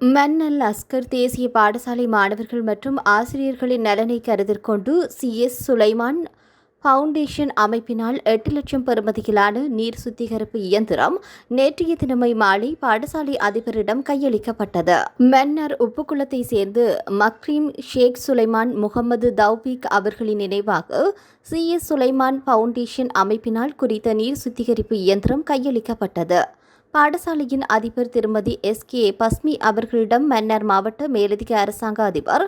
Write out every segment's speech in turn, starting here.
மன்னல் அஸ்கர் தேசிய பாடசாலை மாணவர்கள் மற்றும் ஆசிரியர்களின் நலனை கருத்தில் கொண்டு CS சுலைமான் பவுண்டேஷன் அமைப்பினால் 8 லட்சம் பெறுமதியிலான நீர் சுத்திகரிப்பு இயந்திரம் நேற்றைய தினமை மாலை பாடசாலை அதிபரிடம் கையளிக்கப்பட்டது. மன்னர் உப்புக்குளத்தை சேர்ந்து மக்ரீம் ஷேக் சுலைமான் முகமது தௌபீக் அவர்களின் நினைவாக CS சுலைமான் பவுண்டேஷன் அமைப்பினால் குறித்த நீர் சுத்திகரிப்பு இயந்திரம் கையளிக்கப்பட்டது. பாடசாலையின் அதிபர் திருமதி SK பஸ்மி அவர்களிடம் மன்னார் மாவட்ட மேலதிக அரசாங்க அதிபர்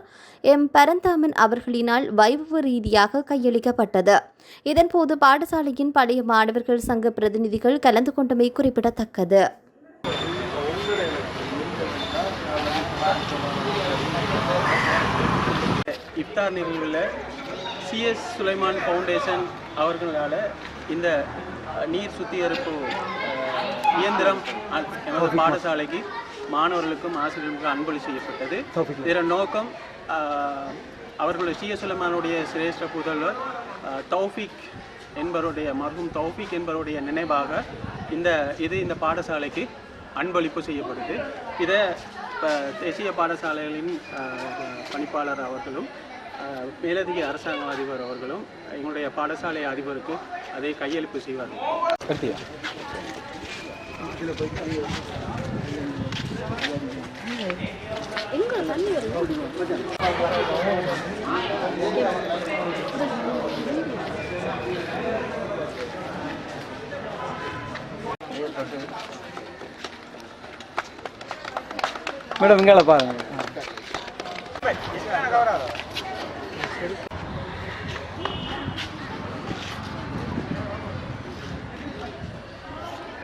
பரந்தாமன் அவர்களினால் வைபவ ரீதியாக கையளிக்கப்பட்டது. இதன்போது பாடசாலையின் பழைய மாணவர்கள் சங்க பிரதிநிதிகள் கலந்து கொண்டமை குறிப்பிடத்தக்கது. இஃப்தார் நிகழ்வில் CS சுலைமான் ஃபவுண்டேஷன் அவர்களால் இந்த நீர் சுத்திகரிப்பு இயந்திரம் எனது பாடசாலைக்கு மாணவர்களுக்கும் ஆசிரியர்களுக்கும் அன்பளி செய்யப்பட்டது. இதன் நோக்கம் அவர்களுடைய CS சுலைமானுடைய சிரேஷ்ட புதல்வர் தௌஃபிக் என்பவருடைய மர்ஹூம் தௌஃபிக் என்பவருடைய நினைவாக இந்த பாடசாலைக்கு அன்பளிப்பு செய்யப்படுது. இதை தேசிய பாடசாலைகளின் பணிப்பாளர் அவர்களும் மேலதிக அரசாங்க அதிபர் அவர்களும் எங்களுடைய பாடசாலை அதிபருக்கு அதை கையளிப்பு செய்வார்கள். மேடம் இங்கே பாருங்க.